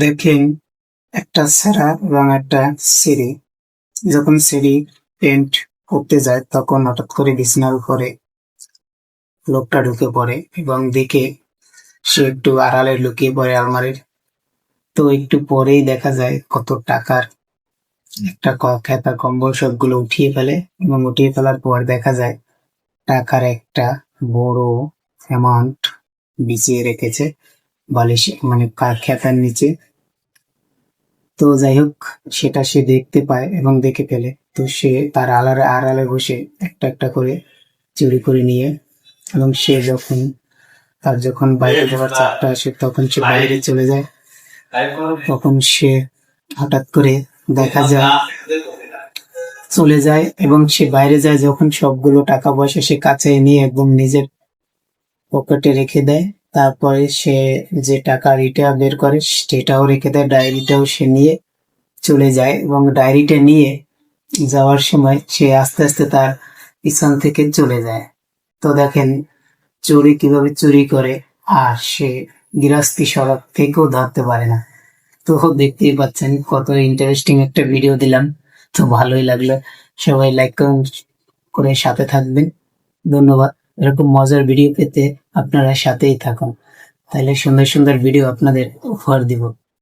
দেখেন একটা ছেঁড়া এবং একটা সিঁড়ি। যখন সিঁড়ি পেন্ট করতে যায় তখন হঠাৎ করে বিছানার উপরে লোকটা ঢুকে পড়ে এবং দেখে সে একটু আড়ালে লুকিয়ে পড়ে আলমারির। তো একটু পরেই দেখা যায় কত টাকার একটা খেতা কম্বল সবগুলো উঠিয়ে ফেলে এবং উঠিয়ে ফেলার পর দেখা যায় টাকার একটা বড় অ্যামাউন্ট বিছিয়ে রেখেছে বালিশ মানে খেতার নিচে। তো যাই হোক, সেটা সে দেখতে পায় এবং দেখে ফেলে। তো সে তার আড়ালে বসে একটা একটা করে চুরি করে নিয়ে এবং সে যখন বাইরে যাওয়ার চাপটা আসে তখন সে বাইরে চলে যায়। তখন সে হঠাৎ করে দেখা যায় চলে যায় এবং সে বাইরে যায় যখন সবগুলো টাকা পয়সা সে কাছে নিয়ে একদম নিজের পকেটে রেখে দেয়। তারপরে সে যে টাকাটা বের করে সেটাও রেখে দেয়, ডায়েরিটাও সে নিয়ে চলে যায় এবং ডায়েরিটা নিয়ে যাওয়ার সময় সে আস্তে আস্তে তার পিছন থেকে চলে যায়। তো দেখেন চোরে কিভাবে চুরি করে, আর সে গৃহস্থী সড়ক থেকেও ধরতে পারে না। তো দেখতেই পাচ্ছেন কত ইন্টারেস্টিং একটা ভিডিও দিলাম। তো ভালোই লাগলো, সবাই লাইক করে সাথে থাকবেন। ধন্যবাদ। এরকম মজার ভিডিও পেতে আপনারা সাথেই থাকুন, তাহলে সুন্দর সুন্দর ভিডিও আপনাদের উপহার দিব।